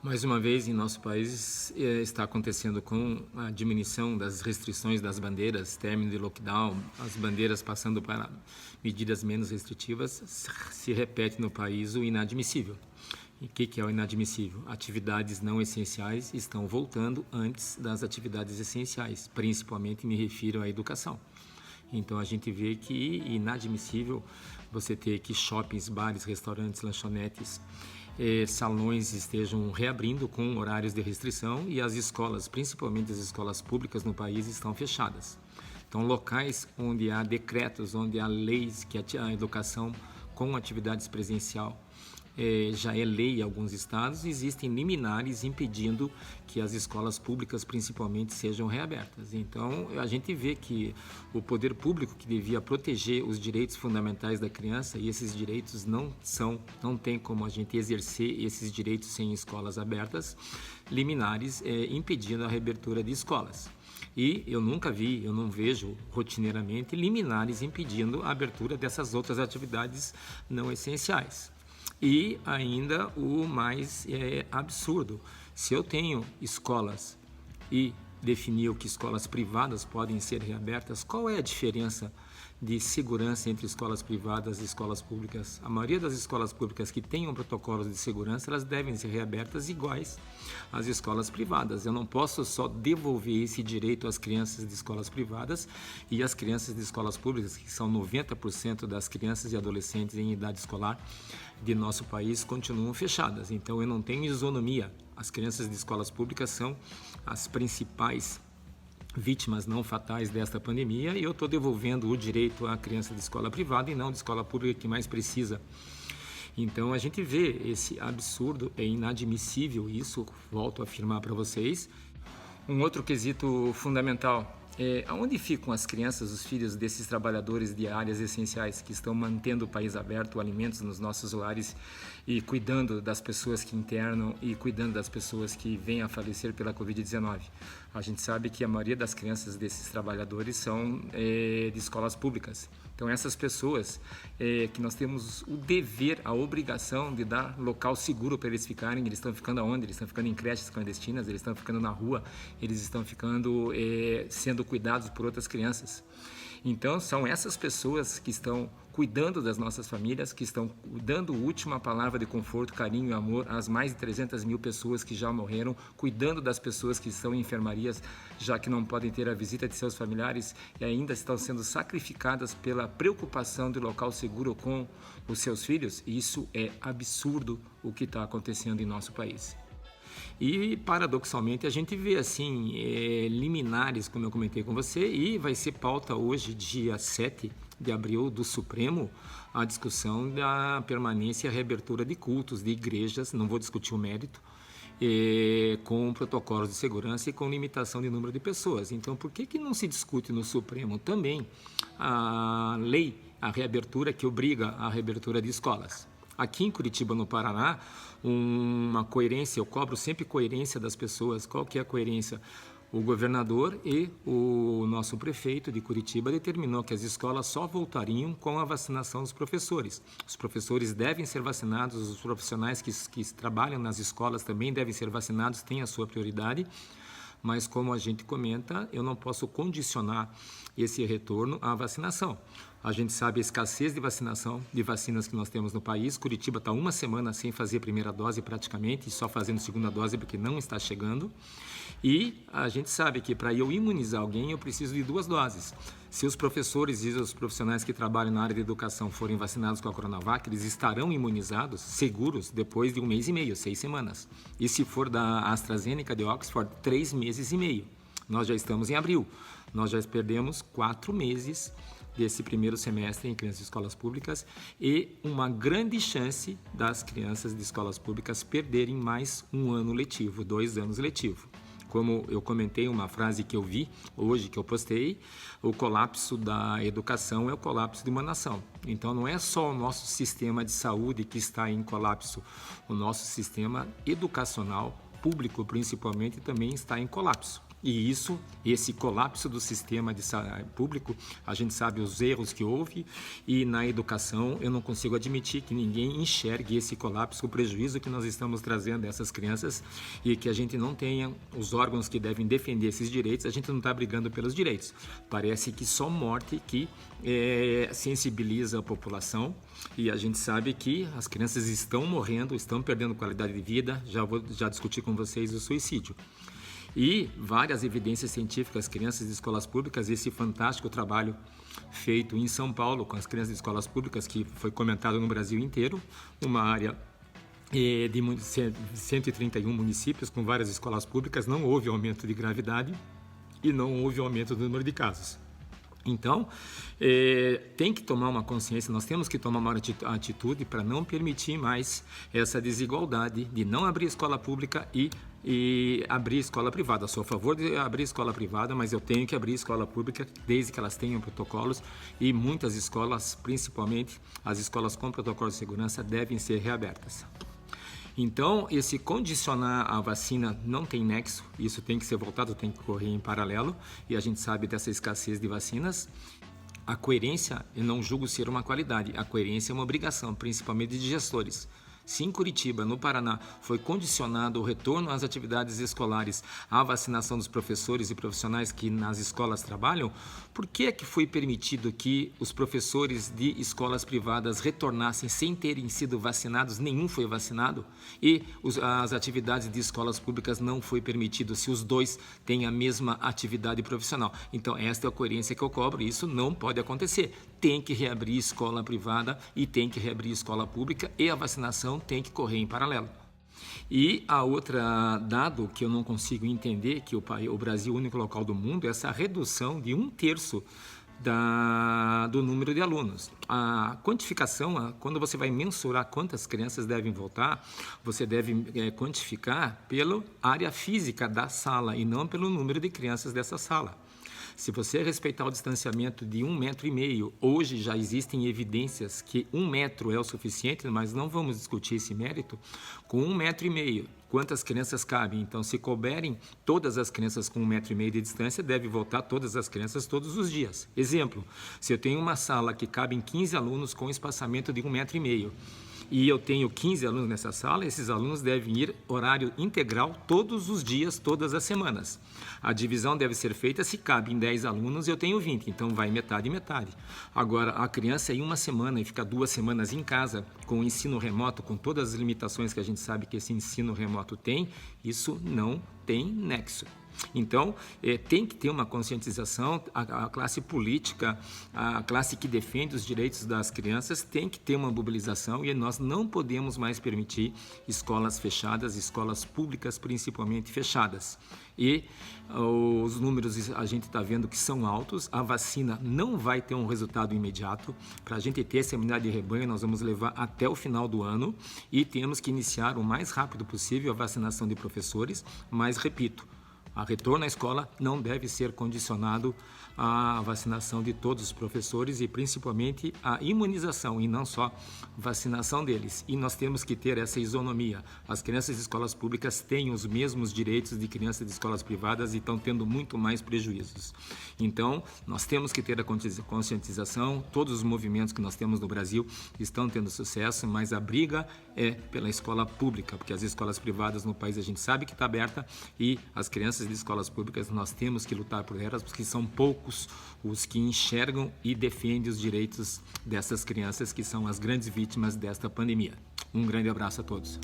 Mais uma vez, em nosso país, está acontecendo com a diminuição das restrições das bandeiras, término de lockdown, as bandeiras passando para medidas menos restritivas, se repete no país o inadmissível. E o que é o inadmissível? Atividades não essenciais estão voltando antes das atividades essenciais, principalmente me refiro à educação. Então a gente vê que é inadmissível você ter que shoppings, bares, restaurantes, lanchonetes, salões estejam reabrindo com horários de restrição e as escolas, principalmente as escolas públicas no país, estão fechadas. Então, locais onde há decretos, onde há leis que a educação com atividades presencial já é lei em alguns estados, existem liminares impedindo que as escolas públicas, principalmente, sejam reabertas. Então, a gente vê que o poder público, que devia proteger os direitos fundamentais da criança, e esses direitos não tem como a gente exercer esses direitos sem escolas abertas, liminares impedindo a reabertura de escolas. E eu não vejo rotineiramente liminares impedindo a abertura dessas outras atividades não essenciais. E ainda o mais absurdo, se eu tenho escolas e definiu que escolas privadas podem ser reabertas, qual é a diferença de segurança entre escolas privadas e escolas públicas? A maioria das escolas públicas que tenham protocolos de segurança, elas devem ser reabertas iguais às escolas privadas. Eu não posso só devolver esse direito às crianças de escolas privadas e às crianças de escolas públicas, que são 90% das crianças e adolescentes em idade escolar de nosso país, continuam fechadas. Então eu não tenho isonomia. As crianças de escolas públicas são as principais vítimas não fatais desta pandemia e eu estou devolvendo o direito à criança de escola privada e não de escola pública que mais precisa. Então a gente vê esse absurdo, é inadmissível isso, volto a afirmar para vocês. Um outro quesito fundamental aonde ficam as crianças, os filhos desses trabalhadores de áreas essenciais que estão mantendo o país aberto, alimentos nos nossos lares e cuidando das pessoas que internam e cuidando das pessoas que vêm a falecer pela Covid-19? A gente sabe que a maioria das crianças desses trabalhadores são de escolas públicas. Então essas pessoas que nós temos o dever, a obrigação de dar local seguro para eles ficarem, eles estão ficando aonde? Eles estão ficando em creches clandestinas, eles estão ficando na rua, eles estão ficando sendo cuidados por outras crianças. Então são essas pessoas que estão cuidando das nossas famílias, que estão dando a última palavra de conforto, carinho e amor às mais de 300 mil pessoas que já morreram, cuidando das pessoas que estão em enfermarias, já que não podem ter a visita de seus familiares e ainda estão sendo sacrificadas pela preocupação de local seguro com os seus filhos. Isso é absurdo o que está acontecendo em nosso país. E, paradoxalmente, a gente vê, assim, liminares, como eu comentei com você, e vai ser pauta hoje, dia 7 de abril, do Supremo, a discussão da permanência e reabertura de cultos, de igrejas, não vou discutir o mérito, com protocolos de segurança e com limitação de número de pessoas. Então, por que não se discute no Supremo também a lei, a reabertura que obriga a reabertura de escolas? Aqui em Curitiba, no Paraná, uma coerência, eu cobro sempre coerência das pessoas. Qual que é a coerência? O governador e o nosso prefeito de Curitiba determinou que as escolas só voltariam com a vacinação dos professores. Os professores devem ser vacinados, os profissionais que trabalham nas escolas também devem ser vacinados, têm a sua prioridade. Mas, como a gente comenta, eu não posso condicionar esse retorno à vacinação. A gente sabe a escassez de vacinação, de vacinas que nós temos no país. Curitiba está uma semana sem fazer a primeira dose praticamente, e só fazendo segunda dose porque não está chegando. E a gente sabe que para eu imunizar alguém eu preciso de 2 doses. Se os professores e os profissionais que trabalham na área de educação forem vacinados com a Coronavac, eles estarão imunizados, seguros, depois de 1 mês e meio, 6 semanas. E se for da AstraZeneca de Oxford, 3 meses e meio. Nós já estamos em abril. Nós já perdemos 4 meses desse primeiro semestre em crianças de escolas públicas e uma grande chance das crianças de escolas públicas perderem mais um ano letivo, 2 anos letivos. Como eu comentei, uma frase que eu vi hoje, que eu postei, o colapso da educação é o colapso de uma nação. Então não é só o nosso sistema de saúde que está em colapso, o nosso sistema educacional, público principalmente, também está em colapso. E esse colapso do sistema de saúde público, a gente sabe os erros que houve, e na educação eu não consigo admitir que ninguém enxergue esse colapso, o prejuízo que nós estamos trazendo a essas crianças, e que a gente não tenha os órgãos que devem defender esses direitos. A gente não está brigando pelos direitos. Parece que só morte que sensibiliza a população, e a gente sabe que as crianças estão morrendo, estão perdendo qualidade de vida. Já discuti com vocês o suicídio. E várias evidências científicas, crianças de escolas públicas, esse fantástico trabalho feito em São Paulo com as crianças de escolas públicas, que foi comentado no Brasil inteiro, uma área de 131 municípios com várias escolas públicas, não houve aumento de gravidade e não houve aumento do número de casos. Então, tem que tomar uma consciência, nós temos que tomar uma atitude para não permitir mais essa desigualdade de não abrir escola pública e abrir escola privada. Sou a favor de abrir escola privada, mas eu tenho que abrir escola pública desde que elas tenham protocolos, e muitas escolas, principalmente as escolas com protocolos de segurança, devem ser reabertas. Então, esse condicionar a vacina não tem nexo, isso tem que ser voltado, tem que correr em paralelo, e a gente sabe dessa escassez de vacinas. A coerência, eu não julgo ser uma qualidade, a coerência é uma obrigação, principalmente de gestores. Se em Curitiba, no Paraná, foi condicionado o retorno às atividades escolares à vacinação dos professores e profissionais que nas escolas trabalham, por que é que foi permitido que os professores de escolas privadas retornassem sem terem sido vacinados? Nenhum foi vacinado. E as atividades de escolas públicas não foi permitido, se os dois têm a mesma atividade profissional. Então, esta é a coerência que eu cobro, e isso não pode acontecer. Tem que reabrir escola privada e tem que reabrir escola pública, e a vacinação tem que correr em paralelo. E a outra dado que eu não consigo entender, que o Brasil é o único local do mundo, é essa redução de 1/3 do número de alunos. A quantificação, quando você vai mensurar quantas crianças devem voltar, você deve quantificar pela área física da sala e não pelo número de crianças dessa sala. Se você respeitar o distanciamento de 1,5 metro, hoje já existem evidências que 1 metro é o suficiente, mas não vamos discutir esse mérito. Com 1,5 metro, quantas crianças cabem? Então, se couberem todas as crianças com 1,5 metro de distância, deve voltar todas as crianças todos os dias. Exemplo, se eu tenho uma sala que cabem 15 alunos com espaçamento de 1,5 metro, e eu tenho 15 alunos nessa sala, esses alunos devem ir horário integral todos os dias, todas as semanas. A divisão deve ser feita se cabe em 10 alunos, eu tenho 20, então vai metade e metade. Agora, a criança ir uma semana e ficar 2 semanas em casa, com o ensino remoto, com todas as limitações que a gente sabe que esse ensino remoto tem, isso não tem nexo. Então, tem que ter uma conscientização, a classe política, a classe que defende os direitos das crianças tem que ter uma mobilização, e nós não podemos mais permitir escolas fechadas, escolas públicas principalmente fechadas. E os números a gente está vendo que são altos, a vacina não vai ter um resultado imediato. Para a gente ter essa imunidade de rebanho, nós vamos levar até o final do ano, e temos que iniciar o mais rápido possível a vacinação de professores, mas repito, a retorno à escola não deve ser condicionado à vacinação de todos os professores, e principalmente a imunização, e não só vacinação deles. E nós temos que ter essa isonomia. As crianças de escolas públicas têm os mesmos direitos de crianças de escolas privadas e estão tendo muito mais prejuízos. Então, nós temos que ter a conscientização. Todos os movimentos que nós temos no Brasil estão tendo sucesso, mas a briga é pela escola pública, porque as escolas privadas no país a gente sabe que está aberta, e as crianças de escolas públicas nós temos que lutar por elas, porque são poucos os que enxergam e defendem os direitos dessas crianças, que são as grandes vítimas desta pandemia. Um grande abraço a todos.